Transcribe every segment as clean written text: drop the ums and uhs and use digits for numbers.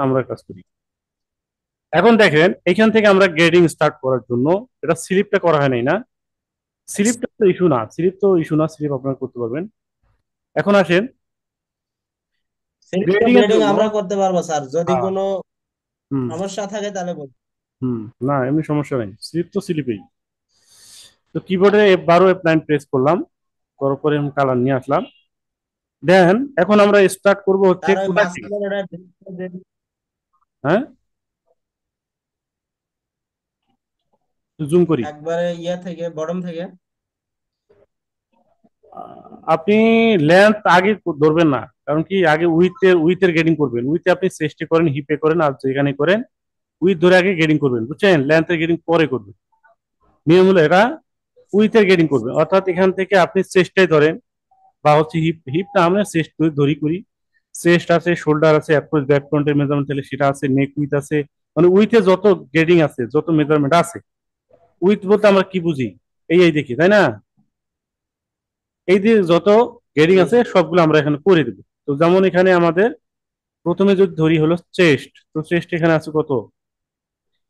আমরা কাজ করি। এখন দেখেন এখান থেকে আমরা গ্রেডিং স্টার্ট করার জন্য এটা স্লিপটা করা হয় নাই না, স্লিপটা তো ইস্যু না, স্লিপ আপনারা করতে পারবেন। এখন আসেন সেটা গ্রেডিং এর গ্রেডিং জন্য। আমরা করতে পারবো স্যার, যদি হ্যাঁ। কোনো হুম। সমস্যা থাকে তাহলে বলুন। হুম। না এমনি সমস্যা নেই, স্লিপ তো স্লিপেই। তো কিবোর্ডে F12 F9 প্রেস করলাম, করার পরে কালার নিয়ে আসলাম। দেন এখন আমরা স্টার্ট করব হচ্ছে তার ওই কোথা থেকে। মাঝখানের ওটা হ্যাঁ, জুম করি। একবারে ইয়ে থেকে বটম থেকে। আপনি লেন্থ আগে ধরবেন না, কারণ কি আগে উইথের গ্রেডিং করবেন, উইথে আপনি চেস্টে করেন হিপে করেন আর যেখানে করেন উইথ ধরে আগে গ্রেডিং করবেন, বুঝছেন? লেন্থের গ্রেডিং পরে করবেন। নিয়ম হলো এটা, উইথের গ্রেডিং করবেন, অর্থাৎ এখান থেকে আপনি চেস্টে ধরেন বা হচ্ছে হিপ, হিপটা আমরা চেস্ট ধরি করি। চেস্ট আছে, শোল্ডার আছে, অ্যাপ্রোচ ব্যাক ফ্রন্টের মেজারমেন্ট তাহলে সেটা আছে, নেক উইথ আছে, মানে উইথে যত গ্রেডিং আছে যত মেজারমেন্ট আছে। উইথ বলতে আমরা কি বুঝি, এই দেখি তাই না, এই যে যত গ্রেডিং জি আছে জি। সবগুলো আমরা এখানে করে দেবো। তো যেমন এখানে আমাদের প্রথমে যদি ধরি হলো চেস্ট, তো চেস্ট এখানে আছে কত,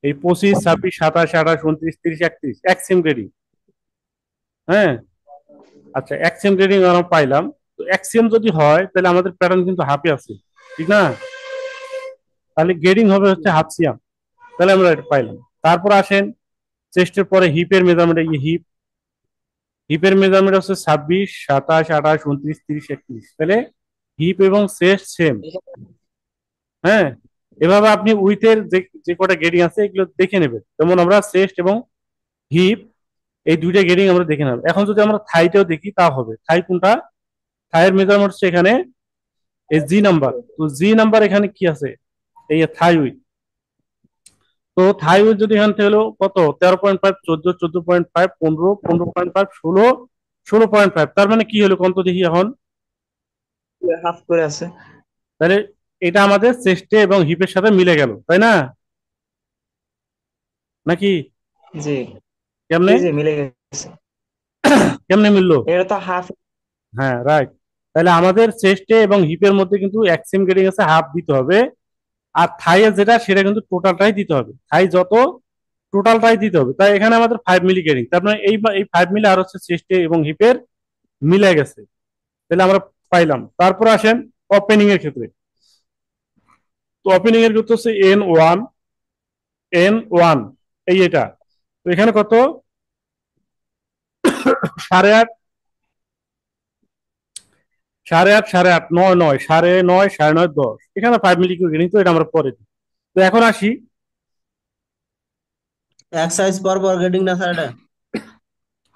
এই 25 26 27 28 29 30 31 এক্সএম গ্রেডিং। হ্যাঁ। আচ্ছা এক্সএম গ্রেডিং আমরা পাইলাম। তো এক্সএম যদি হয় তাহলে আমাদের প্যাটার্ন কিন্তু হাফে আছে, ঠিক না? তাহলে গ্রেডিং হবে হচ্ছে হাফ সিয়াম। তাহলে আমরা এটা পাইলাম। তারপর আসেন চেস্টের পরে হিপের মেজারমেন্ট, এই হিপ, হিপের মেজারমেন্ট হচ্ছে 26 27 28 29 30 31, তাহলে হিপ এবং চেস্ট সেম। হ্যাঁ। এভাবে আপনি উইথের যে যে কটা গ্রেডিং আছে এগুলো দেখে নেবেন, যেমন আমরা চেস্ট এবং হিপ এই দুইটা গ্রেডিং আমরা দেখে নেব। এখন যদি আমরা থাইটাও দেখি তা হবে, থাই কোনটা, থাইয়ের মেজারমেন্ট হচ্ছে এখানে এই জি নাম্বার, তো জি নাম্বার এখানে কি আছে, এই থাই উইথ। তো থাই উইথ যদি এখান থেকে হলো কত 13.5 14 14.5 15 15.5 16 16.5, তার মানে কি হলো কত দেখি এখন। হাফ করে আছে। তাহলে এটা আমাদের চেস্টে এবং হিপের সাথে মিলে গেল, তাই না? নাকি জি জি কেমনে, জি, মিলে গেছে। কেমনে মিললো? এটা তো হাফ। হ্যাঁ রাইট। তাহলে আমাদের চেস্টে এবং হিপের মধ্যে কিন্তু এক সেম গ্রেডিং আছে, হাফ দিতে হবে। আর থাইয়ে যেটা সেটা কিন্তু টোটালটাই দিতে হবে, থাই যত টোটালটাই দিতে হবে। তাই এখানে আমাদের 5 মিলি গ্রেডিং, তার মানে এই 5 মিলি আর হচ্ছে চেস্টে এবং হিপের মিলে গেছে, তাহলে আমরা পাইলাম। তারপর আসেন ওপেনিং এর ক্ষেত্রে। তো ওপেনিং এর ক্ষেত্রে হচ্ছে N1 এই এটা। তো এখানে কত, 8.5 8.5 8.5 9 9 9.5 9.5 10, এখানে 5 মিলি গ্রেডিং, তো এটা আমরা পরে দিই। তো এখন আসি। এক সাইজ পর পর গ্রেডিং না স্যার এটা?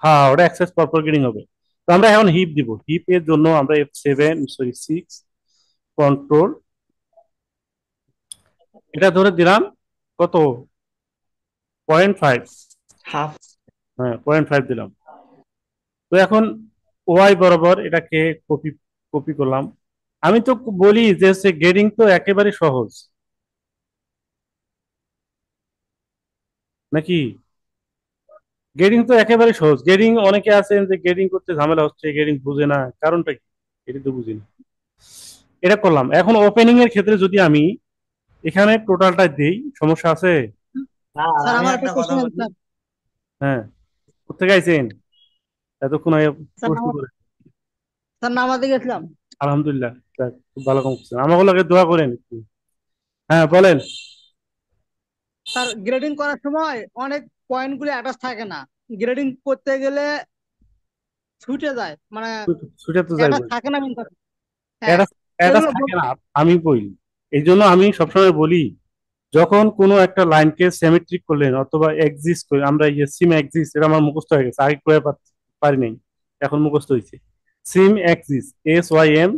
হ্যাঁ ওটা অ্যাক্সেস পরপর গ্রেডিং হবে। তো আমরা এখন হিপ দিব, হিপ এর জন্য আমরা F7 সরি 6 কন্ট্রোল, এটা ধরে দিলাম কত, 0.5। হাফ। হ্যাঁ 0.5 দিলাম। তো এখন ওয়াই বরাবর এটাকে কপি কপি করলাম। আমি তো বলি যে হচ্ছে গ্রেডিং তো একেবারে সহজ, নাকি? গ্রেডিং তো একেবারে সহজ, গ্রেডিং অনেকে আছেন যে গ্রেডিং করতে ঝামেলা হচ্ছে, গ্রেডিং বুঝে না, কারণটা কি, এটা তো বুঝি না। এটা করলাম। এখন ওপেনিং এর ক্ষেত্রে যদি আমি এখানে টোটালটা দেই, সমস্যা আছে? স্যার স্যার আমি আমার একটা একটা কথা কোশ্চেন আছে বলি। স্যার। হ্যাঁ। কোথেকে আইছেন এতক্ষণ আগে স্যার প্রশ্ন করে? স্যার নামাজে গেছিলাম। আলহামদুলিল্লাহ, যাক, খুব ভালো কাম করছেন, আমাকে লাগে দোয়া করেন একটু। হ্যাঁ বলেন। স্যার গ্রেডিং করার সময় অনেক পয়েন্ট গুলো অ্যাটাচ থাকে না, গ্রেডিং করতে গেলে ছুটে যায়, মানে ছুটে তো যাইব, অ্যাটাচ থাকে না কিন্তু। হ্যাঁ, এটা এটা এগুলো থাকে না, আমি বলি। এই জন্য আমি সবসময় বলি, যখন কোনো একটা লাইনকে সিমেট্রিক করলেন অথবা এক্সিস্ট করে, আমরা ইয়ে সিম এক্সিস্ট, এটা আমার মুখস্থ হয়ে গেছে, আগে করে পারি নাই, এখন মুখস্থ হয়েছে। সিম এক্সিস, SYM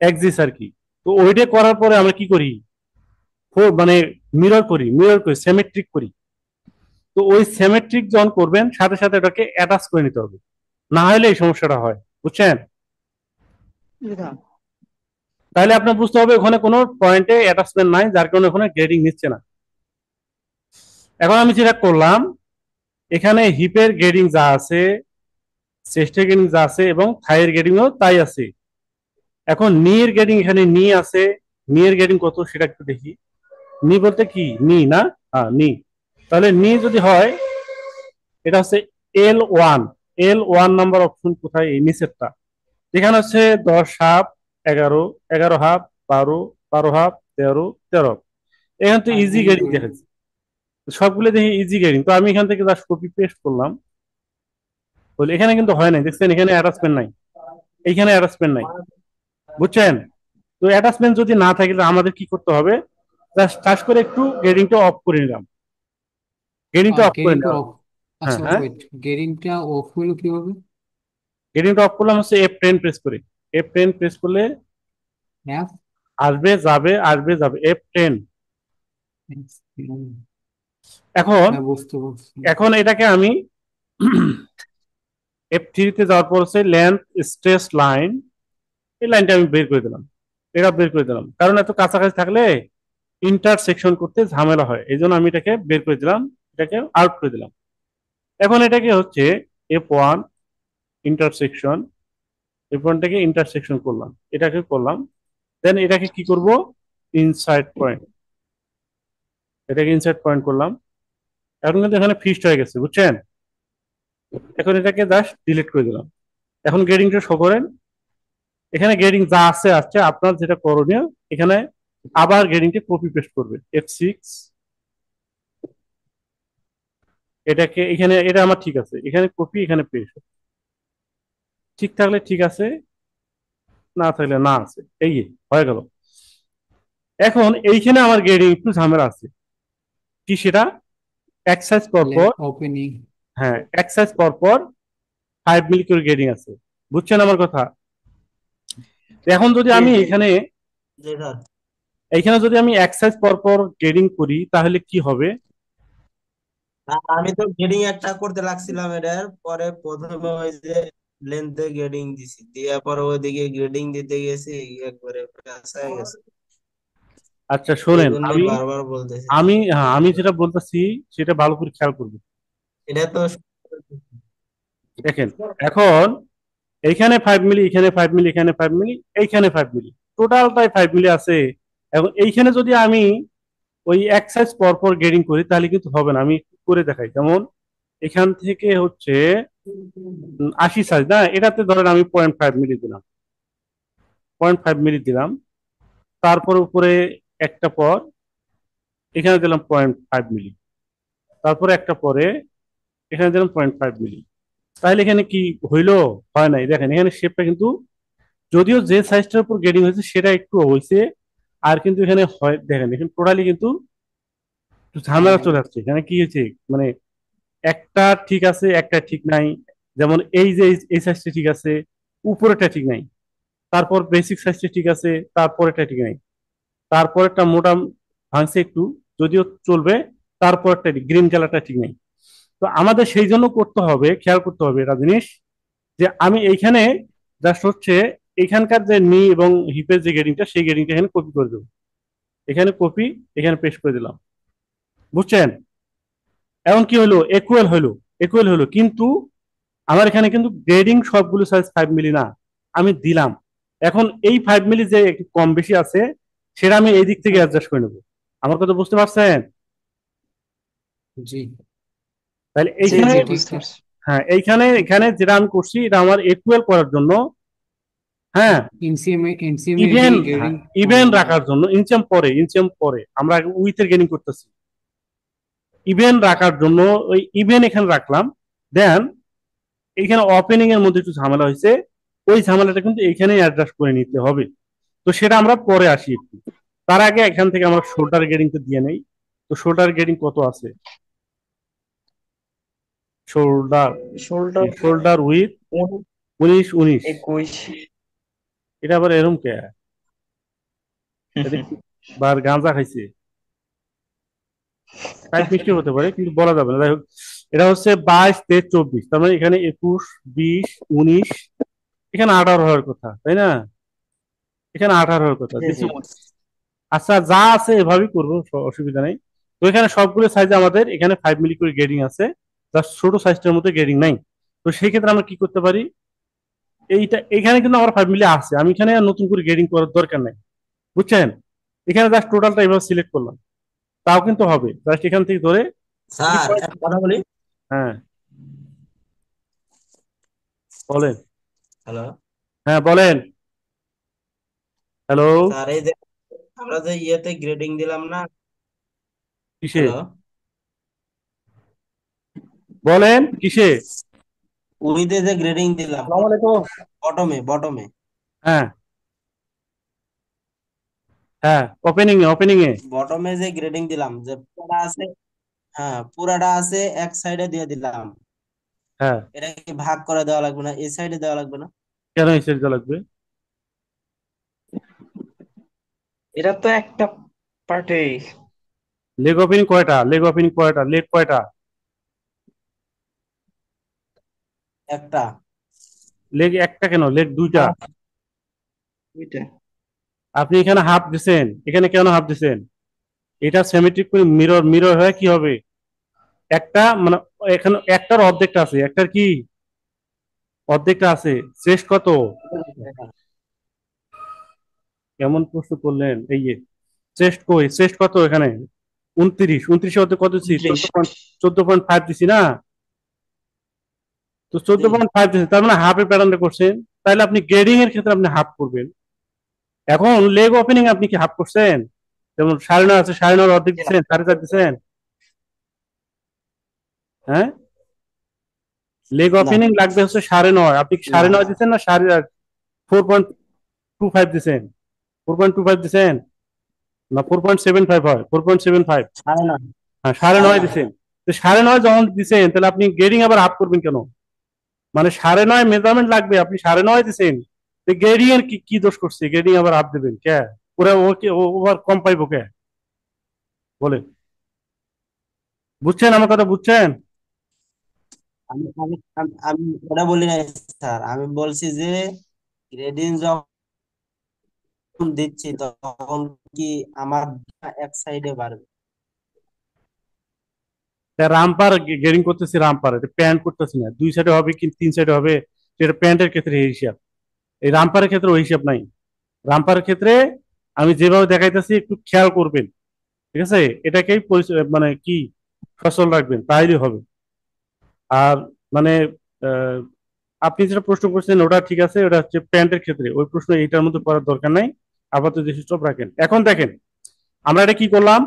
এক্সিস আর কি। তো ওইটা করার পরে আমরা কি করি, মানে মিরর করি সিমেট্রিক করি। তো ওই সিমেট্রিক যখন করবেন সাথে সাথে এটাকে অ্যাটাচ করে নিতে হবে, না হলে এই সমস্যাটা হয়, বুঝছেন? বুঝলাম। তাহলে আপনার বুঝতে হবে ওখানে কোনো পয়েন্টে অ্যাটাচমেন্ট নাই, যার কারণে ওখানে গ্রেডিং নিচ্ছে না। এখন আমি যেটা করলাম, এখানে হিপের গ্রেডিং যা আছে, চেস্টের গ্রেডিং যা আছে এবং থাইয়ের গ্রেডিংও তাই আছে। এখন নি এর গ্রেডিং, এখানে নি আছে, নি এর গ্রেডিং কত সেটা একটু দেখি। নি বলতে কি, নি না? হ্যাঁ, নি। তাহলে নি যদি হয়, এটা হচ্ছে L1। L1 নাম্বার অপশন কোথায়? এই নিচেরটা, যেখানে হচ্ছে 10 হাফ, 11, 11 হাফ, 12, 12 হাফ, 13, 13। এখান তো ইজি গেটিং দেখাচ্ছে, সবগুলো দেখি ইজি গেটিং। তো আমি এখান থেকে জাস্ট কপি পেস্ট করলাম, বলে এখানে কিন্তু হয় নাই, দেখছেন এখানে অ্যাটাচমেন্ট নাই, এইখানে অ্যাটাচমেন্ট নাই, বুঝছেন? তো অ্যাটাচমেন্ট যদি না থাকে তাহলে আমাদের কি করতে হবে? জাস্ট টাচ করে একটু গেটিংটা অফ করে নিলাম, গেটিংটা অফ করে গেরিংটা নিলাম। অফ। হ্যাঁ আচ্ছা হ্যাঁ, ওয়েট, গেরিংটা অফ হলো কিভাবে? গেটিংটা অফ করলাম হচ্ছে F10 প্রেস করে। F10 প্রেস করলে অ্যাপ। আসবে যাবে, আসবে যাবে, F10। এখন হ্যাঁ, বুঝতে পারছি। এখন এটাকে আমি F3 তে যাওয়ার পর হচ্ছে লেন্থ স্ট্রেস লাইন, এই লাইনটা আমি বের করে দিলাম, এটা বের করে দিলাম, কারণ এত কাছাকাছি থাকলে ইন্টারসেকশন করতে ঝামেলা হয়, এই জন্য আমি এটাকে বের করে দিলাম, এটাকে আউট করে দিলাম। এখন এটাকে হচ্ছে F1 ইন্টারসেকশন, F1টাকে ইন্টারসেকশন করলাম, এটাকে করলাম, দেন এটাকে কি করব? ইনসাইড পয়েন্ট, এটাকে ইনসাইড পয়েন্ট করলাম। এখন কিন্তু এখানে ফিক্সড হয়ে গেছে, বুঝছেন? এখন এটাকে জাস্ট ডিলিট করে দিলাম। এখন গ্রেডিংটা শো করেন, এখানে গ্রেডিং যা আছে আসছে, আপনার যেটা করণীয় এখানে আবার গ্রেডিংটা কপি পেস্ট করবে, F6, এটাকে এখানে, এটা আমার ঠিক আছে, এখানে কপি, এখানে পেস্ট, ঠিক থাকলে ঠিক আছে, না থাকলে না আছে, এই হয়ে গেল। এখন এইখানে আমার গ্রেডিং একটু ঝামেলা আছে, কি সেটা? এক্সারসাইজ পর পর, ওপেনিং। হ্যাঁ এক্সারসাইজ পর পর 5 মিলি করে গ্রেডিং আছে, বুঝছেন আমার কথা? এখন যদি জি আমি জি এখানে, জি স্যার। এইখানে যদি আমি এক্সারসাইজ পর পর গ্রেডিং করি তাহলে কি হবে? আমি তো গ্রেডিং একটা করতে লাগছিলাম, এটার পরে প্রথমে ওই যে লেন্থে গ্রেডিং দিছি, দিয়ে পরে ওইদিকে গ্রেডিং দিতে গেছি, একবারে প্যাঁচ হয়ে গেছে। আচ্ছা এই শোনেন, জন্যই আমি বারবার বলতেছি। আমি হ্যাঁ, আমি যেটা বলতেছি সেটা ভালো করে খেয়াল করবেন। এটা তো দেখেন, এখন এইখানে 5 মিলি, এখানে 5 মিলি, এখানে 5 মিলি, এইখানে 5 মিলি, টোটালটাই 5 মিলি আছে। এখন এইখানে যদি আমি ওই এক্সারসাইজ পর পর গ্রেডিং করি তাহলে কিন্তু হবে না, আমি একটু করে দেখাই। যেমন এখান থেকে হচ্ছে 80 সাইজ না, এটাতে ধরেন আমি 0.5 মিলি দিলাম, 0.5 মিলি দিলাম, তারপর উপরে একটা পর এখানে দিলাম 0.5 মিলি, তারপরে একটা পরে এখানে দিলাম 0.5 মিলি। তাহলে এখানে কি হইলো? হয় নাই। দেখেন এখানে শেপটা কিন্তু, যদিও যে সাইজটার উপর গ্রেডিং হয়েছে সেটা একটু হয়েছে, আর কিন্তু এখানে হয়, দেখেন এখানে টোটালি কিন্তু একটু ঝামেলা চলে আসছে। এখানে কি হয়েছে, মানে একটা ঠিক আছে, একটা ঠিক নাই। যেমন এই যে এই সাইজটা ঠিক আছে, উপরেটা ঠিক নাই, তারপর বেসিক সাইজটা ঠিক আছে, তারপরেটা ঠিক নাই, তারপরেরটা মোটা ভাঙছে একটু, যদিও চলবে, তারপরটা গ্রিন কালারটা ঠিক নাই। তো আমাদের সেই জন্য করতে হবে, খেয়াল করতে হবে এটা জিনিস, যে আমি এইখানে জাস্ট হচ্ছে এখানকার যে নি এবং হিপের যে গেডিংটা, সেই গেডিংটা এখানে কপি করে দেবো, এখানে কপি, এখানে পেস্ট করে দিলাম, বুঝছেন? এখন কি হলো? একুয়াল হলো, একুয়াল হলো, কিন্তু আমার এখানে কিন্তু গ্রেডিং সবগুলো সাইজ 5 মিলি না, আমি দিলাম। এখন এই 5 মিলি যে একটু কম বেশি আছে, সেটা আমি এই দিক থেকে অ্যাডজাস্ট করে নেবো। আমার কথা বুঝতে পারছেন? জি তাহলে জি এইখানে, জি ঠিক বুঝতে ঠিক। পারছি। হ্যাঁ এইখানে এখানে যেটা আমি করছি এটা আমার একুয়াল করার জন্য, হ্যাঁ এনসিএম এর ইভেন, কি হ্যাঁ গ্রেডিং? ও ইভেন রাখার জন্য, ইনচেম পরে, ইনচেম পরে আমরা উইথের গেনিং করতেছি, ইভেন রাখার জন্য ওই ইভেন এখানে রাখলাম। দেন এইখানে ওপেনিং এর মধ্যে একটু ঝামেলা হয়েছে, ওই ঝামেলাটা কিন্তু এইখানেই অ্যাডজাস্ট করে নিতে হবে। তো সেটা আমরা পরে আসি একটু, তার আগে এখান থেকে আমরা শোল্ডার গেডিংটা দিয়ে নেই। তো শোল্ডার গেডিং কত আছে? Shoulder, shoulder shoulder with 19, 19। 21। এটা আবার এরম কে? এটা কি বার গাঁজা খাইছে? টাইপ মিস্টেক হতে পারে, কিন্তু বলা যাবে না, যাই হোক। এটা হচ্ছে 22, 23, 24, তার মানে এখানে 21, 20, 19, এখানে 18 হওয়ার কথা, তাই না? এখানে 18 হওয়ার কথা, জি দিছি জি 19। আচ্ছা যা আছে এভাবেই করবো, অসুবিধা নেই। তো এখানে সবগুলো সাইজে আমাদের এখানে 5 মিলি করে গ্রেডিং আছে, জাস্ট ছোট সাইজটার মধ্যে গ্রেডিং নাই। তো সেই ক্ষেত্রে আমরা কি করতে পারি? এইটা এখানে কিন্তু আমার 5 মিলি আছে, আমি এখানে আর নতুন করে গ্রেডিং করার দরকার নাই, বুঝছেন? এখানে জাস্ট টোটালটা এভাবে সিলেক্ট করলাম, তাও কিন্তু হবে, জাস্ট এখান থেকে ধরে কি স্যার point- একটা কথা বলি। হ্যাঁ বলেন। হ্যালো হ্যাঁ বলেন। হ্যালো। স্যার, এই যে আমরা যে ইয়েতে গ্রেডিং দিলাম না। কিসে? হ্যালো, বলেন কিসে? উইতে যে গ্রেডিং দিলাম, আসসালামু আলাইকুম। বটমে বটমে হ্যাঁ হ্যাঁ, ওপেনিং এ ওপেনিং এ। বটমে যে গ্রেডিং দিলাম, যে পুরাটা আছে, হ্যাঁ পুরাটা আছে এক সাইডে দিয়ে দিলাম। হ্যাঁ, এটা কি ভাগ করে দেওয়া লাগবে না, এই সাইডে দেওয়া লাগবে না? কেন হিসেবে দেওয়া লাগবে? এটা তো একটা পার্টে। লেগ ওপেনিং কয়টা? লেগ ওপেনিং কয়টা? লেগ কয়টা? একটা। লেগ একটা কেন? লেগ দুইটা। ওইটা আপনি এখানে হাফ দিছেন, এখানে কেন হাফ দিছেন? এটা সিমেট্রিক করে মিরর মিরর হয় কি হবে? একটা মানে এখানে একটার অর্ধেকটা আছে, একটার কি অর্ধেকটা আছে। শ্রেষ্ঠ কত? কেমন প্রশ্ন করলেন? এই যে শ্রেষ্ঠ কই? শ্রেষ্ঠ কত এখানে? 29, 29 অর্ধেক কত দিচ্ছি? 29। 14.5 দিছি না? তো চোদ্দ জি। পয়েন্ট ফাইভ দিচ্ছেন, তার মানে হাফের প্যাটার্নটা করছেন। তাহলে আপনি গ্রেডিং এর ক্ষেত্রে আপনি হাফ করবেন। এখন লেগ ওপেনিং আপনি কি হাফ করছেন? যেমন 9.5 আছে, 9.5 অর্ধেক দিচ্ছেন, 4.5 দিচ্ছেন। হ্যাঁ, লেগ না ওপেনিং লাগবে হচ্ছে 9.5, আপনি কি না 9.5 দিচ্ছেন না 4.25 দিচ্ছেন? 4.25 দিচ্ছেন না 4.75 হয়? 4.75। সাড়ে না, হ্যাঁ, সাড়ে 9.5 না। দিচ্ছেন। তো 9.5 যখন দিচ্ছেন তাহলে আপনি গ্রেডিং আবার হাফ করবেন কেন? মানে 9.5 মেজারমেন্ট লাগবে, আপনি 9.5 দিচ্ছেন। তো গ্রেডিং এর কি কি দোষ করছে? গ্রেডিং আবার হাফ দেবেন কে? ওরা ওকে ওভার কম পাইবো কে? বলে, বুঝছেন আমার কথা? বুঝছেন? আমি আমি আমি আমি ওটা বলি নাই স্যার, আমি বলছি যে গ্রেডিং যখন দিচ্ছি তখন কি আমার এক সাইডে বাড়বে? রামপার গ্রেডিং করতেছি, রামপার এটা প্যান্ট করতেছি না। দুই সাইডে হবে কি তিন সাইডে হবে? সেটা প্যান্টের ক্ষেত্রে এই হিসাব, এই রামপারের ক্ষেত্রে ওই হিসাব নাই। রামপারের ক্ষেত্রে আমি যেভাবে দেখাইতেছি একটু খেয়াল করবেন, ঠিক আছে? এটাকেই মানে কি ফসল রাখবেন, তাইলে হবে। আর মানে আহ, আপনি যেটা প্রশ্ন করছেন ওটা ঠিক আছে, ওটা হচ্ছে প্যান্টের ক্ষেত্রে, ওই প্রশ্ন এইটার মধ্যে করার দরকার নাই। আপাতত যে স্টপ রাখেন। এখন দেখেন আমরা এটা কি করলাম।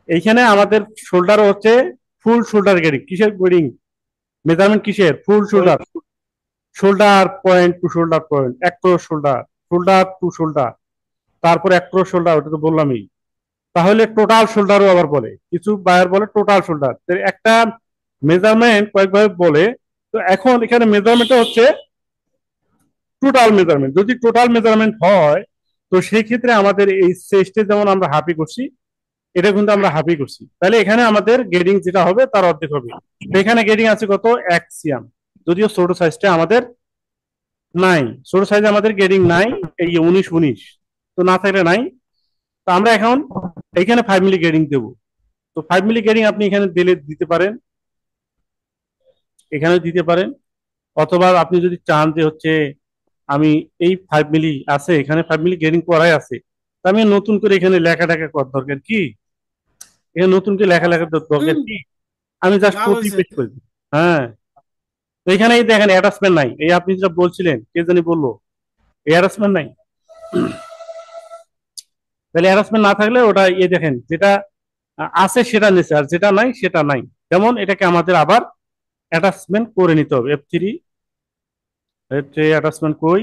এইখানে আমাদের শোল্ডার হচ্ছে ফুল শোল্ডার গ্রেডিং। কিসের গ্রেডিং? মেজারমেন্ট কিসের? Full shoulder. Shoulder point to shoulder point, across shoulder, shoulder to shoulder, তারপর অ্যাক্রস শোল্ডার, ওটা তো বললামই। তাহলে টোটাল শোল্ডারও আবার বলে, কিছু বায়ার বলে টোটাল শোল্ডার। একটা মেজারমেন্ট কয়েকভাবে বলে। তো এখন এখানে মেজারমেন্টটা হচ্ছে টোটাল মেজারমেন্ট। যদি টোটাল মেজারমেন্ট হয় তো সেই ক্ষেত্রে আমাদের এই চেস্টে যেমন আমরা হাফি করছি, এটা কিন্তু আমরা হাফি করছি, তাহলে এখানে আমাদের গ্রেডিং যেটা হবে তার অর্ধেক হবে। তো এখানে গ্রেডিং আছে কত? 1 সিএম। যদিও ছোট সাইজটা আমাদের নাই, ছোট সাইজে আমাদের গ্রেডিং নাই। এই 19 তো না থাকলে নাই। তো আমরা এখন এখানে 5 মিলি গ্রেডিং দেবো। তো 5 মিলি গ্রেডিং আপনি এখানে দিলে দিতে পারেন, এখানে দিতে পারেন। অথবা আপনি যদি চান যে হচ্ছে আমি এই 5 মিলি আছে, এখানে 5 মিলি গ্রেডিং করাই আছে, তা আমি নতুন করে এখানে লেখা টাকা করার দরকার কি? এখানে নতুন করে লেখা লেখার দরকার কি? আমি জাস্ট কপি পেস্ট করে দিই। হ্যাঁ, তো এখানে এই দেখেন অ্যাটাচমেন্ট নাই। এই আপনি যেটা বলছিলেন, কে জানি বললো এই অ্যাটাচমেন্ট নাই। তাহলে হ্যারাসমেন্ট না থাকলে ওটা ইয়ে দেখেন, যেটা আছে সেটা নিচে, আর যেটা নাই সেটা নাই। যেমন এটাকে আমাদের আবার অ্যাটাচমেন্ট করে নিতে হবে। F3 অ্যাটাচমেন্ট কই?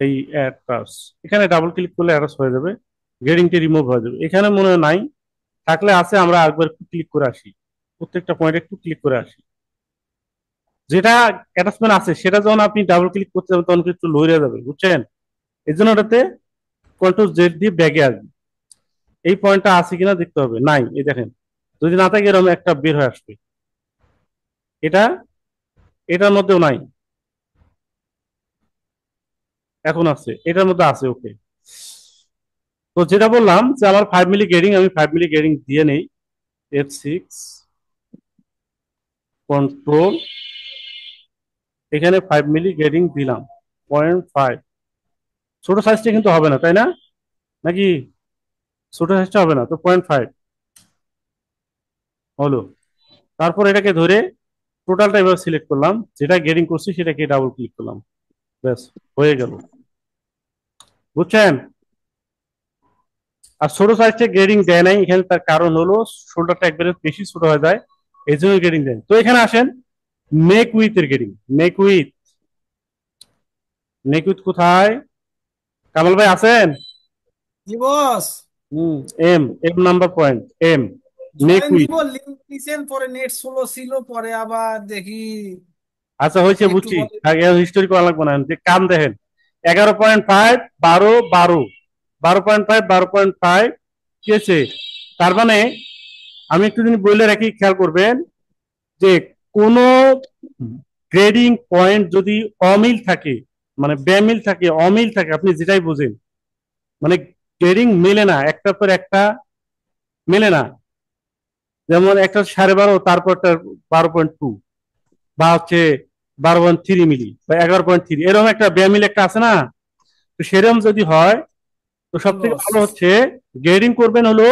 এই অ্যাটাচ, এখানে ডাবল ক্লিক করলে অ্যাটাচ হয়ে যাবে, গ্রেডিংটি রিমুভ হয়ে যাবে। এখানে মনে হয় নাই, থাকলে আছে। আমরা একবার একটু ক্লিক করে আসি, প্রত্যেকটা পয়েন্টে একটু ক্লিক করে আসি। যেটা অ্যাটাচমেন্ট আছে সেটা যখন আপনি ডাবল ক্লিক করতে যাবেন তখন একটু লইরে যাবে, বুঝছেন? এই জন্য ওটাতে কন্ট্রোল জেড দিয়ে ব্যাগে আসবে। এই পয়েন্টটা আছে কিনা দেখতে হবে। নাই, এই দেখেন, যদি না থাকে এরকম একটা বের হয়ে আসবে। এটা এটার মধ্যেও নাই, এখন আছে, এটার মধ্যে আছে। ওকে, তো যেটা বললাম যে আমার 5 মিলি গ্রেডিং, আমি 5 মিলি গ্রেডিং দিয়ে নেই। F6 কন্ট্রোল, এখানে 5 মিলি গ্রেডিং দিলাম 0.5। ছোট সাইজটা কিন্তু হবে না, তাই না? নাকি ছোট সাইজটা হবে না? তো 0.5 হলো। তারপর এটাকে ধরে টোটালটা এবার সিলেক্ট করলাম, যেটা গ্রেডিং করছি সেটাকে ডাবল ক্লিক করলাম, ব্যাস হয়ে গেল। বুঝছেন? আর ছোট সাইজটা গ্রেডিং দেয় নাই এখানে, তার কারণ হলো শোল্ডারটা একবারে বেশি ছোট হয়ে যায়, এই জন্য গ্রেডিং দেয়। তো এখানে আসেন নেক উইথ এর grading. Neck width, neck width কোথায়? কামাল ভাই আছেন? জি বস। হুম, M, M number point, M, neck join width. দিব, লিঙ্ক দিছেন, পরে নেট স্লো ছিল, পরে আবার দেখি। আচ্ছা হয়েছে, একটু বুঝছি। বলে। আগে হিস্টোরি করা লাগবে না, যে কাম দেখেন 11.5, 12, 12, 12.5, 12.5 কি আছে? তার মানে আমি একটু যদি বলে রাখি, খেয়াল করবেন যে কোন গ্রেডিং পয়েন্ট যদি অমিল থাকে, মানে বেমিল থাকে, অমিল থাকে, আপনি যেটাই বুঝেন, মানে গ্রেডিং মেলে না, একটার পর একটা মেলে না। যেমন একটা 12.5, তারপরটা 12.2, বা হচ্ছে 12.3 মিলি, বা 11.3, এরকম একটা বেমিল একটা আছে না? তো সেরকম যদি হয়, তো জি সব থেকে বস। ভালো হচ্ছে গ্রেডিং করবেন হলো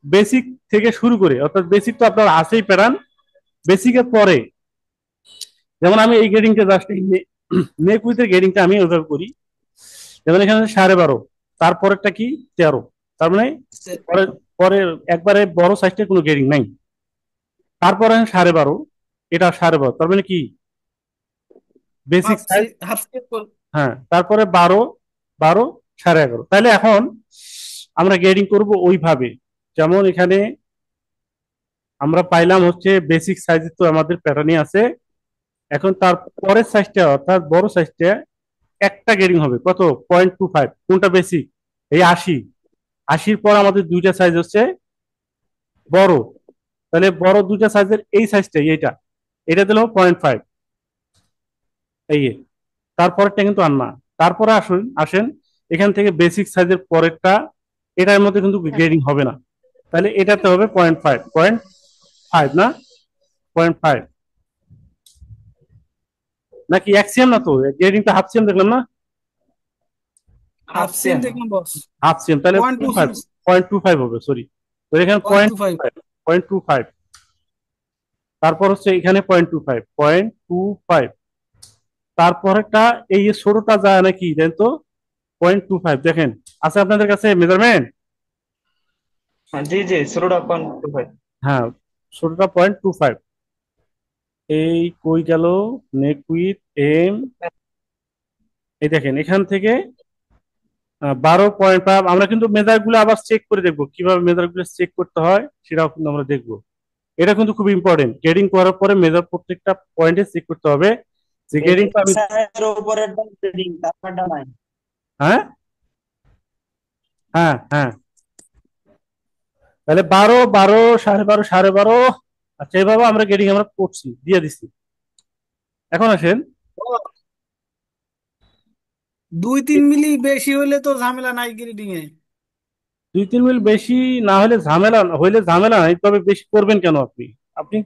বেসিক থেকে শুরু করে, অর্থাৎ বেসিক তো আপনার আছেই প্যাটার্ন, বেসিকের পরে। যেমন আমি এই গ্রেডিংটা জাস্ট নেক উইথের গ্রেডিংটা আমি ওইভাবে করি। যেমন এখানে 12.5, তারপরেরটা কি 13, তার মানে পরে পরে একবারে বড় সাইজটা কোনো গ্রেডিং নাই। তারপরে 12.5, এটা 12.5, তার মানে কি বেসিক হাফ সাইজ। হাফ হ্যাঁ, তারপরে 12, 12, 11.5। তাহলে এখন আমরা গ্রেডিং করব ওইভাবে। যেমন এখানে আমরা পাইলাম হচ্ছে বেসিক সাইজ, তো আমাদের প্যাটার্নই আছে। এখন তার পরের সাইজটা, অর্থাৎ বড় সাইজটা, একটা গ্রেডিং হবে কত? 0.25। কোনটা বেসিক? এই 80। 80-র পর আমাদের দুইটা সাইজ হচ্ছে বড়, তাহলে বড় দুইটা সাইজের এই সাইজটাই, এইটা, এটা দিল 0.5। এই তারপরেরটা কিন্তু আর না। তারপরে আসুন, আসেন এখান থেকে বেসিক সাইজের পরেরটা, এটার মধ্যে কিন্তু গ্রেডিং হবে না, তাহলে এটাতে হবে 0.5, 0.5 না, 0.5 নাকি এক্সিএম? না তো, গ্রেডিং তো হাফ সিএম দেখলাম না, হাফ হাফ সেম সেম। দেখলাম বস। হাফ সিএম, তাহলে পয়েন্ট টু 0.5, 0.25 হবে, সরি। তো এখানে পয়েন্ট পয়েন্ট টু ফাইভ 0.25, তারপর হচ্ছে এখানে 0.25, 0.25, তারপরেরটা এই যে ছোটটা যায় নাকি দেন তো? 0.25 দেখেন, আছে আপনাদের কাছে মেজারমেন্ট? হ্যাঁ, জি জি, ষোলোটা পয়েন্ট টু ফাইভ। হ্যাঁ, ছোটটা 0.25। এই কই গেল নেক উইথ এম? এই দেখেন এখান থেকে 12.5। আমরা কিন্তু মেজার গুলো আবার চেক করে দেখবো, কিভাবে মেজার গুলো চেক করতে হয় সেটাও কিন্তু আমরা দেখবো। এটা কিন্তু খুব ইম্পর্টেন্ট, গ্রেডিং করার পরে মেজার প্রত্যেকটা পয়েন্টে চেক করতে হবে যে গ্রেডিংটা আমি। এর উপরে গ্রেডিং, তারপরটা নাই। হ্যাঁ, হ্যাঁ, হ্যাঁ, তাহলে 12, 12, 12.5, 12.5। আচ্ছা, এইভাবে আমরা গ্রেডিং আমরা করছি, দিয়ে দিচ্ছি। এখন আসেন, 2-3 মিলি বেশি হইলে তো ঝামেলা নাই গ্রেডিং এ। 2-3 মিল বেশি না হলে ঝামেলা, হইলে ঝামেলা নাই, তবে বেশি করবেন কেন আপনি? আপনি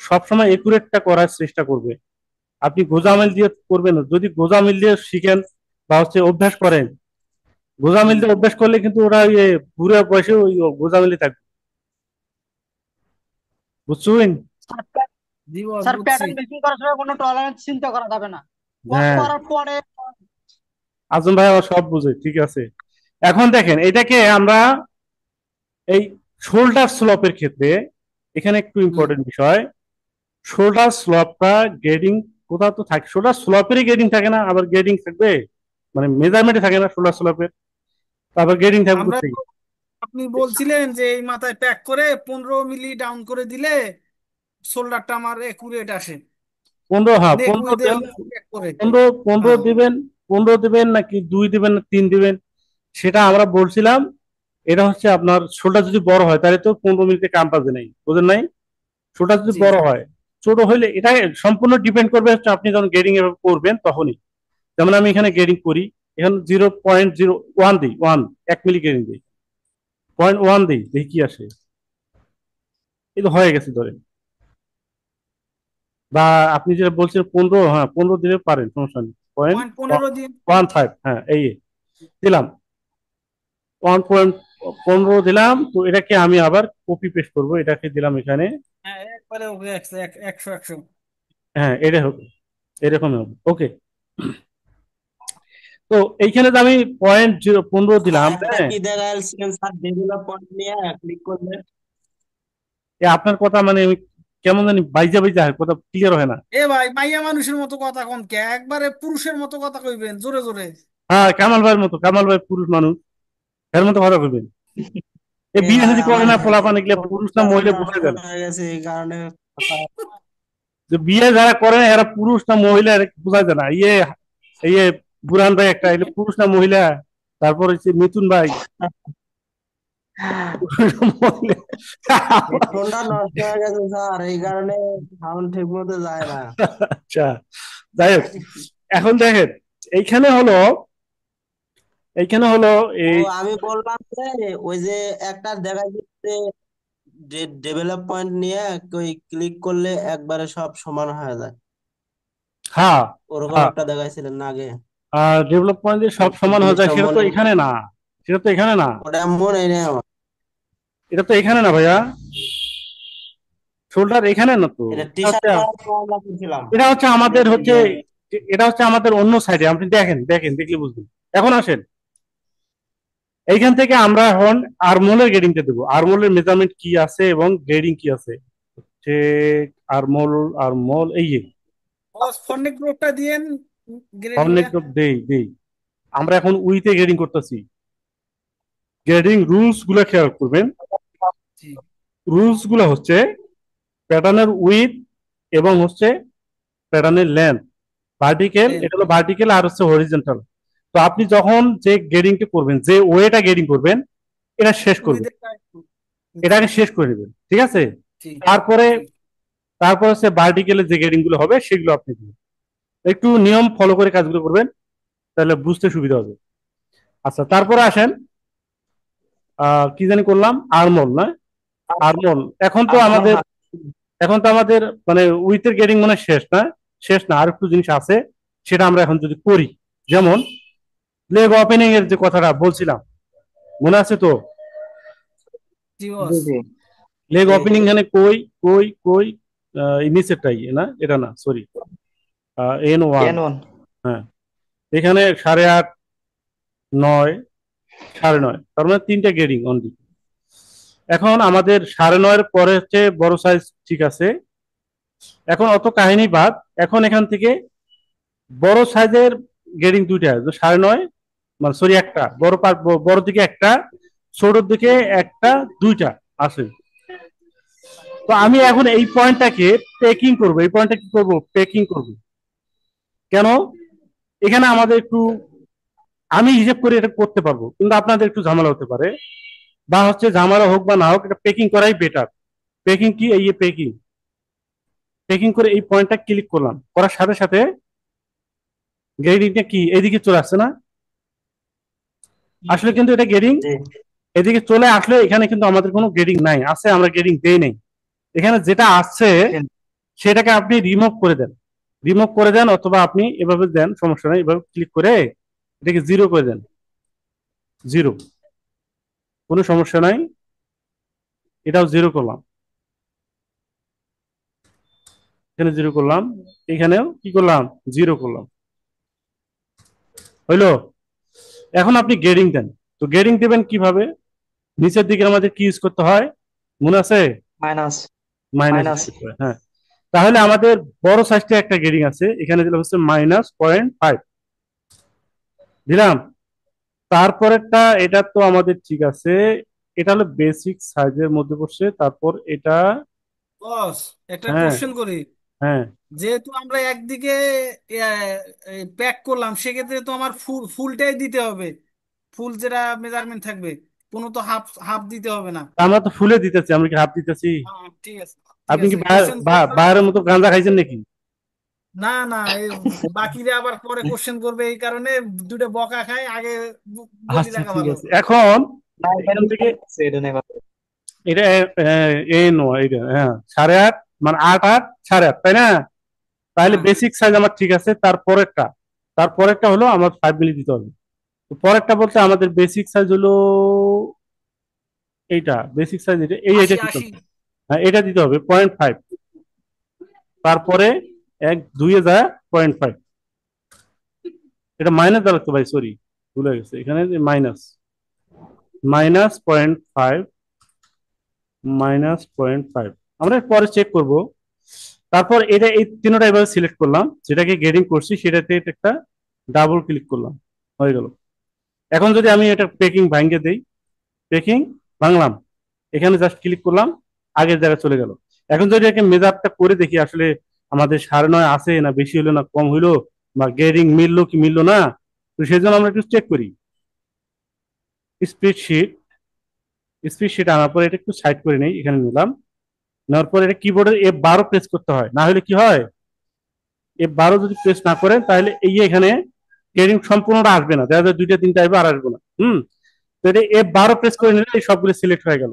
সবসময় একুরেটটা করার চেষ্টা করবেন। আপনি গোজামিল দিয়ে করবেন না। যদি গোজামিল দিয়ে শিখেন বা হচ্ছে অভ্যাস করেন, গোজামিল দিয়ে অভ্যাস করলে কিন্তু ওরা ইয়ে বুড়ো বয়সে ওই গোজামিলে থাকবে, বুঝছেন? জি বস, স্যার বুঝছি। প্যাটার্ন বেশি করার সময় কোনো টলারেন্স চিন্তা করা যাবে না, হ্যাঁ, করার পরে। আজম ভাই আমার সব বুঝে, ঠিক আছে। এখন দেখেন এটাকে আমরা এই শোল্ডার স্লপের ক্ষেত্রে, এখানে একটু হুম। ইম্পর্টেন্ট বিষয়, শোল্ডার স্লপটা গ্রেডিং কোথাও তো থাকে, শোল্ডার স্লপেরই গ্রেডিং থাকে না, আবার গ্রেডিং থাকবে মানে মেজারমেন্টে থাকে না শোল্ডার স্লপের, তারপর গ্রেডিং থাকবে আমরা কোথায়? তো, আপনি বলছিলেন যে এই মাথায় প্যাক করে 15 মিলি ডাউন করে দিলে শোল্ডারটা আমার একুরেট আসে। 15, হ্যাঁ নেক 15 উইথ দেন, প্যাক করে। 15, 15 হ্যাঁ। দিবেন, 15 দিবেন নাকি 2 দিবেন না 3 দিবেন, সেটা আমরা বলছিলাম। এটা হচ্ছে আপনার শোল্ডার যদি বড় হয় তাহলে তো 15 মিনিটে কাম পাবে নাই, বুঝেন নাই? শোল্ডার যদি জি বড় হয়, ছোট হইলে, এটা সম্পূর্ণ ডিপেন্ড করবে হচ্ছে আপনি যখন গ্রেডিং এভাবে করবেন তখনই। যেমন আমি এখানে গ্রেডিং করি, এখন 0.01 দিই, 1 মিলি গ্রেডিং দিই, 0.1 দিই, দেখি কি আসে। এই তো হয়ে গেছে ধরেন। বা আপনি যেটা বলছেন 15, হ্যাঁ 15 দিলে পারেন, সমস্যা নেই। পয়েন্ট পয়েন্ট 15 দিন। 15, হ্যাঁ এই দিলাম, 1. 15 দিলাম, তো এটাকে আমি আবার কপি পেস্ট করব, এটাকে দিলাম এখানে। হ্যাঁ একবারে ওকে 100 100। হ্যাঁ, এটা হবে, এরকম হবে, ওকে। তো এইখানে তো আমি 0.15 আর দিলাম, একটা হ্যাঁ। কি দেখা যাচ্ছে স্যার, ডেভেলপ পয়েন্ট নিয়ে ক্লিক করলে। আপনার কথা মানে আমি কেমন জানি বাইজা বাইজা হয়, কথা ক্লিয়ার হয় না। এ ভাই মাইয়া মানুষের মতো কথা কোন কে, একবারে পুরুষের মতো কথা কইবেন জোরে জোরে। হ্যাঁ, কামাল ভাইয়ের মতো, কামাল ভাই পুরুষ মানুষ, এর মতো কথা বলবেন। এই এ বিয়ে ভাই যদি করে আমার না পোলাপান এগুলো পুরুষ না মহিলা প্রচুর বুঝে ফুল যান। হয়ে গেছে এই কারণে কথা। যে বিয়ে যারা করে না এরা পুরুষ না মহিলা এরা বোঝা যায় না। ইয়ে বুরহান ভাই একটা, এগুলো পুরুষ না মহিলা। তারপর হচ্ছে মিথুন ভাই, পুরুষ না মহিলা। হেডফোনটা নষ্ট হয়ে গেছে স্যার, এই কারণে সাউন্ড ঠিক মতো যায় না। আচ্ছা, যাই হোক, এখন দেখেন এইখানে হলো, এইখানে হলো ও এই, আমি বললাম যে ওই যে একটা দেখা যাচ্ছে ডেভেলপ পয়েন্ট নিয়ে ওই ক্লিক করলে একবারে সব সমান হয়ে যায়, হ্যাঁ, ওরকম হ্যাঁ, একটা দেখাইছিলেন না আগে? আর ডেভেলপমেন্ট যে সব ওই সমান হয়ে যায় জিনিসটা সেটা তো মনে নেই। এখানে না, সেটা তো এখানে না, ওটা মনে নেই আমার। এটা তো এখানে না ভাইয়া, শোল্ডার এখানে না তো। এটা টি এটা হচ্ছে, শার্টটা আমরা করছিলাম। এটা হচ্ছে আমাদের হচ্ছে, এটা হচ্ছে আমাদের অন্য সাইডে, আপনি দেখেন, দেখেন দেখলে বুঝবেন। এখন আসেন, এইখান থেকে আমরা এখন আরমোলের গ্রেডিংটা দেবো, আরমোলের মেজারমেন্ট কি আছে এবং গ্রেডিং কি আছে, যে আরমোল, আরমোল এই যে বস ফনিক গ্রুপটা দিয়েন গ্রেডিংটা। হর্নেট দেই দেই। আমরা এখন উইতে গ্রেডিং করতেছি, গ্রেডিং রুলস গুলো খেয়াল করবেন। জি। রুলস গুলো হচ্ছে প্যাটার্নের উইথ এবং হচ্ছে প্যাটার্নের লেন্থ, ভার্টিক্যাল, দেন এটা হলো ভার্টিক্যাল আর হচ্ছে হরিজন্টাল। তো আপনি যখন যে গ্রেডিংটা করবেন, যে ওয়েটা গ্রেডিং করবেন, এটা শেষ করবেন, উইথ জি এটাকে শেষ করে নেবেন, ঠিক আছে। জি তারপরে, জি। তারপর হচ্ছে ভার্টিক্যালের যে গ্রেডিং গুলো হবে সেগুলো আপনি দিবেন। একটু নিয়ম ফলো করে কাজগুলো করবেন, তাহলে বুঝতে সুবিধা হবে। আচ্ছা, তারপরে আসেন, কি জানি করলাম, আরমোল না, আরমোল। এখন তো আমার আমাদের, এখন তো আমাদের মানে উইথের গ্রেডিং মনে হয় শেষ না, শেষ না, আর একটু জিনিস আছে, সেটা আমরা এখন যদি করি, যেমন লেগ ওপেনিং এর যে কথাটা বলছিলাম, মনে আছে তো? জি জি বস। জি লেগ জি। ওপেনিং এখানে কই, কই কই, এই নিচেরটাই না, এটা না, সরি, N1। N1। হ্যাঁ, এখানে 8.5, 9, 9.5, তার মানে তিনটা গ্রেডিং অনলি। এখন আমাদের 9.5 পরে হচ্ছে বড় সাইজ, ঠিক আছে। এখন অত কাহিনী বাদ, এখন এখান থেকে বড় সাইজের গ্রেডিং দুইটা, 9.5, মানে সরি একটা বড় বড় দিকে একটা, ছোটর দিকে একটা, দুইটা আছে। তো আমি এখন এই পয়েন্টটাকে পেকিং করব, এই পয়েন্টটা কি করব, পেকিং করব। কেন? এখানে আমাদের একটু, আমি হিসেব করে এটা করতে পারবো, কিন্তু আপনাদের একটু ঝামেলা হতে পারে, বা হচ্ছে ঝামেলা হোক বা না হোক, এটা পেকিং করাই বেটার। পেকিং কি, এই পেকিং, পেকিং করে এই পয়েন্টটা ক্লিক করলাম, করার সাথে সাথে গ্রেডিংটা কি এদিকে চলে আসছে না, আসলে কিন্তু এটা গ্রেডিং জি। এদিকে চলে আসলে, এখানে কিন্তু আমাদের কোনো গ্রেডিং নাই, আছে আমরা গ্রেডিং দেই নাই। এখানে যেটা আসছে সেটাকে আপনি রিমুভ করে দেন, রিমুভ করে দেন, অথবা আপনি এভাবে দেন, সমস্যা নেই, এভাবে ক্লিক করে এটাকে জিরো করে দেন, জিরো, কোনো সমস্যা নাই। এটাও জিরো করলাম, এখানে জিরো করলাম, এখানেও কি করলাম, জিরো করলাম, হইলো। এখন আপনি গ্রেডিং দেন, তো গ্রেডিং দিবেন কিভাবে, নিচের দিকে আমাদের কি ইউজ করতে হয়, মনে আছে? মাইনাস। Minus use minus. করতে হয়, হ্যাঁ। তাহলে আমাদের বড় সাইজটা একটা গ্রেডিং আছে, এখানে দিলাম হচ্ছে -0.5 দিলাম। তারপরেরটা, এটা তো আমাদের ঠিক আছে, এটা হলো বেসিক সাইজের মধ্যে পড়ছে, তারপর এটা, বস একটা হ্যাঁ, কোশ্চেন করি। হ্যাঁ, যেহেতু আমরা একদিকে প্যাক করলাম, সেক্ষেত্রে তো আমার ফুলটাই দিতে হবে, ফুল যেটা মেজারমেন্ট থাকবে, কোনো তো হাফ হাফ দিতে হবে না। আমরা তো ফুলে দিতেছি, আমরা কি হাফ দিতেছি? ঠিক আছে ঠিক আপনি কি আছে, কোশ্চেন করলাম। বাইরের মতো গাঁজা খাইছেন নাকি? না না, এই বাকিরা আবার পরে কোশ্চেন করবে, এই কারণে দুটো বকা খায় আগে, বলি আচ্ছা, রাখা ঠিক ভালো। আছে। এখন না এটা এখান থেকে, এটা নেই। এটা এ নয়, এটা হ্যাঁ 8.5, মানে 8, 8, 8.5, তাই না? তাহলে হ্যাঁ বেসিক সাইজ আমার ঠিক আছে, তারপরেরটা, তারপরেরটা হলো আমার 5 মিলি দিতে হবে। তো পরেরটা বলতে আমাদের বেসিক সাইজ হলো এইটা বেসিক সাইজ, এটা এইটা 80 দিতে 80 হবে। হ্যাঁ, এটা দিতে হবে 0.5, তারপরে 1 2 0.5, এটা মাইনাস দেওয়া লাগতো ভাই, সরি ভুলে গেছে, এখানে মাইনাস, -0.5, -0.5, আমরা পরে চেক করব। তারপর এটা এই তিনটা এভাবে সিলেক্ট করলাম, যেটাকে গ্রেডিং করছি সেটাতে একটা ডাবল ক্লিক করলাম, হয়ে গেল। এখন যদি আমি এটা পেকিং ভাঙ্গে দেই, পেকিং ভাঙলাম, এখানে জাস্ট ক্লিক করলাম, আগের জায়গায় চলে গেল। এখন যদি একে মেজারটা করে দেখি আসলে আমাদের 9.5 আছে না, বেশি হলো না কম হইলো, বা গ্রেডিং মিললো কি মিললো না, তো সেই জন্য আমরা একটু চেক করি। স্প্রেডশিট, স্প্রেডশিট আনার পরে এটা একটু সাইড করে নেই, এখানে নিলাম, নেওয়ার পর এটা কিবোর্ডের F12 প্রেস করতে হয়, না হলে কি হয়, F12 যদি প্রেস না করেন তাহলে এই এখানে গ্রেডিং সম্পূর্ণটা আসবে না, দেখা যায় 2টা 3টা আসবে আর আসবে না। তো এটা F12 প্রেস করে নিলে এই সবগুলো সিলেক্ট হয়ে গেল,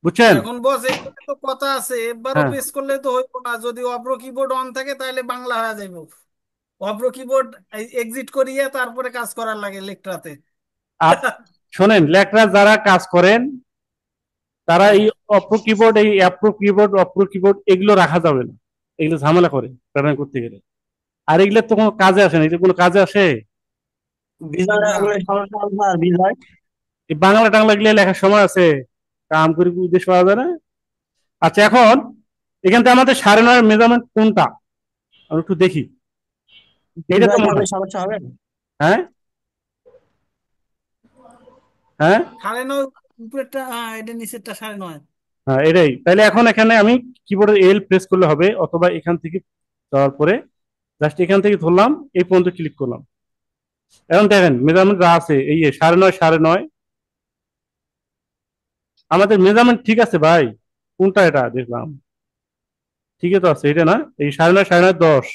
বুঝছেন? এখন বস এইখানে তো কথা আছে, একবারও হ্যাঁ, প্রেস করলে তো হইব না, যদি অপ্রো কিবোর্ড অন থাকে তাহলে বাংলা হয়ে যাইব। অপ্রো কিবোর্ড এক্সিট করিয়ে তারপরে কাজ করার লাগে লেকটাতে। আর শোনেন, লেকরা যারা কাজ করেন তারা হ্যাঁ, এই অপ্রো কিবোর্ড এগুলো রাখা যাবে না, এগুলো ঝামেলা করে প্যাটার্ন করতে গেলে, আর এগুলো তো কোনো কাজে আসে না, এটা কোনো কাজে আসে? বিজয় না। রাখলে সমস্যা হবে আর বিজয়। এই বাংলা টাংলা গিয়ে লেখার সময় আছে, কাম করে কি উদ্দেশ্য পাওয়া যায় না। আচ্ছা, এখন এখান থেকে আমাদের 9.5 মেজারমেন্ট কোনটা, আমি একটু দেখি। এটা তো বিজয় মনে থাকলে হয়, সমস্যা হবে। হ্যাঁ হ্যাঁ 9.5 উপরেরটা, হ্যাঁ এটা নিচেরটা 9.5। হ্যাঁ, এটাই। তাহলে এখন এখানে আমি কিবোর্ডের এল প্রেস করলে হবে, অথবা এখান থেকে যাওয়ার পরে জাস্ট এখান থেকে ধরলাম, এই পর্যন্ত ক্লিক করলাম। এখন দেখেন মেজারমেন্ট যা আছে, এই 9.5 9.5, আমাদের মেজারমেন্ট ঠিক আছে ভাই, কোনটা এটা দেখলাম, ঠিকই তো আছে, এটা না, এই 9.5 9.5 10,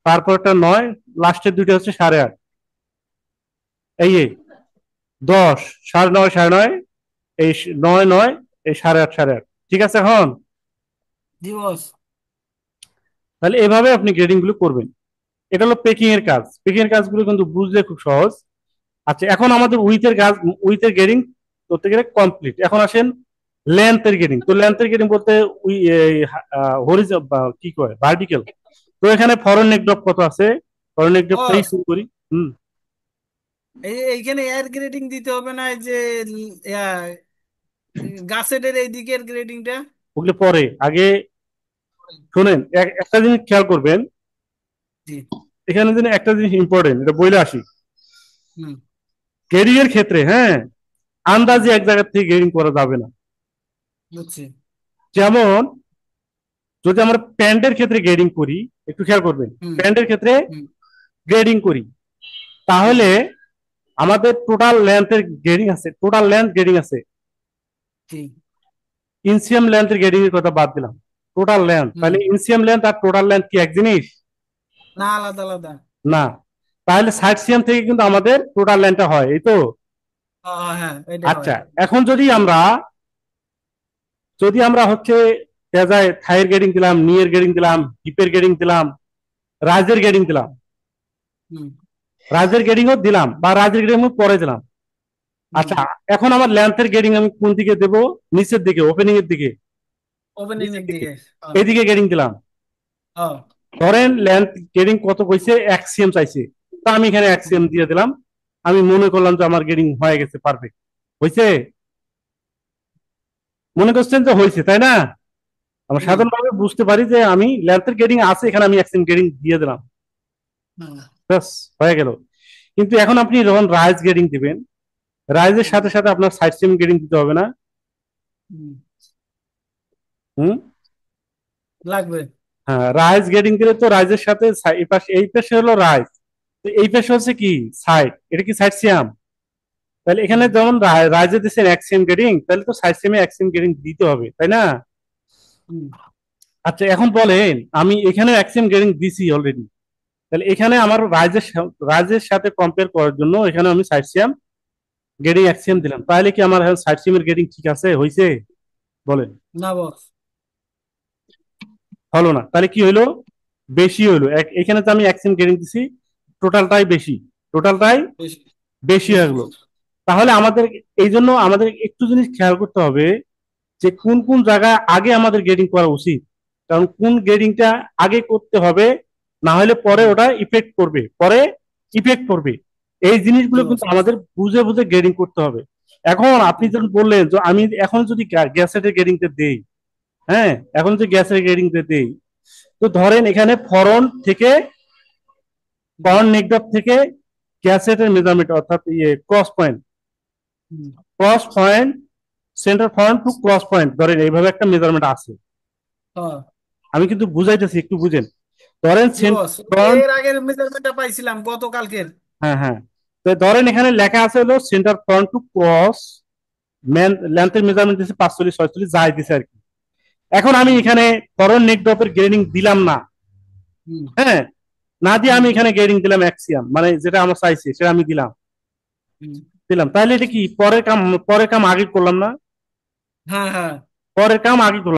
তারপরটা 9, লাস্টের দুইটা হচ্ছে 8.5, এই 10 9.5 9.5, এই 9 9, এই 8.5 8.5, ঠিক আছে এখন? জি বস। তাহলে এভাবে আপনি গ্রেডিং গুলো করবেন। এটা হলো পেকিং এর কাজ, পেকিং এর কাজগুলো কিন্তু বুঝলে খুব সহজ। আচ্ছা, এখন আমাদের উইথের কাজ, উইথের গ্রেডিং করতে গেলে কমপ্লিট। এখন আসেন লেন্থের গ্রেডিং। তো লেন্থের গ্রেডিং বলতে উই কি কয় ভার্টিক্যাল। তো এখানে ফরওয়ার্ড নেক ড্রপ কত আছে, ফরওয়ার্ড নেক ড্রপটাই বস শুরু করি। হুম এইখানে এয়ার গ্রেডিং দিতে হবে না, এই যে ইয়া, গাছেদের এই দিকের গ্রেডিংটা। ওগুলো পরে, আগে শোনেন, একটা জিনিস খেয়াল করবেন, জি। এখানে যেন একটা জিনিস ইম্পর্টেন্ট, এটা বইলে আসি। হুম। গ্রেডিং এর ক্ষেত্রে, হ্যাঁ, আন্দাজে এক জায়গা থেকে গ্রেডিং করা যাবে না। বুঝছি। যেমন যদি আমরা প্যান্টের ক্ষেত্রে গ্রেডিং করি, একটু খেয়াল করবেন, হুম। প্যান্টের ক্ষেত্রে হুম। গ্রেডিং করি, হুম। তাহলে আমাদের টোটাল লেন্থের গ্রেডিং আছে, টোটাল লেন্থ গ্রেডিং আছে, জি। ইনসিয়াম লেন্থের গ্রেডিং এর কথা বাদ দিলাম, টোটাল লেন্থ। হুম। তাহলে ইনসিয়াম লেন্থ আর টোটাল লেন্থ কি এক জিনিস? না, আলাদা আলাদা। না। তাহলে সাইড সিয়াম থেকে কিন্তু আমাদের টোটাল লেন্থটা হয়, এই তো। হ্যাঁ এটা হয়। আচ্ছা, এখন যদি আমরা হচ্ছে তেজায় থাইয়ের গ্রেডিং দিলাম, নিয়ের গ্রেডিং দিলাম, হিপের গ্রেডিং দিলাম, রাজের গ্রেডিং দিলাম, হুম। রাজের গ্রেডিংও দিলাম, বা রাজের গ্রেডিং পরে দিলাম। হুম। আচ্ছা, এখন আমার লেন্থের গ্রেডিং আমি কোন দিকে দেব? নিচের দিকে, ওপেনিং এর দিকে, ওপেনিং নিচের এর দিকে, দিকে। এইদিকে গ্রেডিং দিলাম। হ্যাঁ। ধরেন লেন্থ গ্রেডিং কত কইছে, এক্সিএম চাইছে, তো আমি এখানে এক্সিএম দিয়ে দিলাম। আমি মনে করলাম যে আমার গ্রেডিং হয়ে গেছে, পারফেক্ট হয়েছে, মনে করছেন যে হয়েছে, তাই না? আমরা হুম। সাধারণভাবে বুঝতে পারি যে আমি লেন্থের গ্রেডিং আছে, এখানে আমি এক্সিএম গ্রেডিং দিয়ে দিলাম, হুম। ব্যাস হয়ে গেল। কিন্তু এখন আপনি যখন রাইজ গ্রেডিং দিবেন, রাইজের সাথে সাথে আপনার সাইড সিম গ্রেডিং দিতে হবে না? হুম। হুম লাগবে। হ্যাঁ, রাইজ গ্রেডিং দিলে তো রাইজের সাথে এই পাশে হলো রাইজ, তো এই পাশে হচ্ছে কি সাইড, এটা কি সাইড সিয়াম? তাহলে এখানে হুম। যেমন রাইজে দিচ্ছেন এক্সিএম গ্রেডিং, তাহলে তো সাইড সিমে এক্সিএম গ্রেডিং দিতে হবে, তাই না? হুম। আচ্ছা, এখন বলেন, আমি এখানে এক্সিএম গ্রেডিং দিছি অলরেডি, তাহলে এখানে আমার রাইজের সাথে কম্পেয়ার করার জন্য এখানে আমি সাইড সিয়াম গ্রেডিং এক্সিএম দিলাম, তাহলে কি আমার সাইড সিমের গ্রেডিং ঠিক আছে, হয়েছে? বলেন। না বস। হলো না, তাহলে কি হইলো? বেশি হইলো। এখানে তো আমি এক্সিএম গ্রেডিং দিছি, টোটালটাই বেশি, টোটালটাই বেশি। বেশি বেশি। হয়ে গেলো। তাহলে আমাদের এই জন্য আমাদের একটু জিনিস খেয়াল করতে হবে যে কোন কোন জায়গায় আগে আমাদের গ্রেডিং করা উচিত, কারণ কোন গ্রেডিংটা আগে করতে হবে, না হলে পরে ওটা ইফেক্ট করবে। এই জিনিসগুলো কিন্তু আমাদের বুঝে বুঝে গ্রেডিং করতে হবে। এখন আপনি যখন বললেন যে আমি এখন যদি গ্যাসের গ্রেডিংটা দেই, হ্যাঁ, এখন যে গ্যাসের গ্রেডিংটা দেই, তো ধরেন এখানে ফরন নেগেটিভ থেকে গ্যাসেটের মেজারমেন্ট অর্থাৎ cross point center point to cross point, ধরেন এইভাবে একটা মেজারমেন্ট আছে। হ্যাঁ আমি কিন্তু বুঝাইতেছি, একটু বুঝেন। ধরেন বস, ফ্রন্ট, এর আগের মেজারমেন্টটা পাইছিলাম গতকালকের। হ্যাঁ হ্যাঁ, তো ধরেন এখানে লেখা আছে হলো সেন্টার ফ্রন্ট টু ক্রস লেন্থের মেজারমেন্ট দিচ্ছে 45 46 যাই দিছে আর কি। এখন আমি এখানে ফরন নেক ড্রপের গ্রেডিং দিলাম না, হুম হ্যাঁ, না দিয়ে হুম আমি এখানে গ্রেডিং দিলাম অ্যাক্সিয়াম, মানে যেটা আমার চাইছে সেটা আমি দিলাম হুম। দিলাম তাহলে এটা কি পরের কাম আগে করলাম না? হ্যাঁ হ্যাঁ পরের কাম আগে করলাম।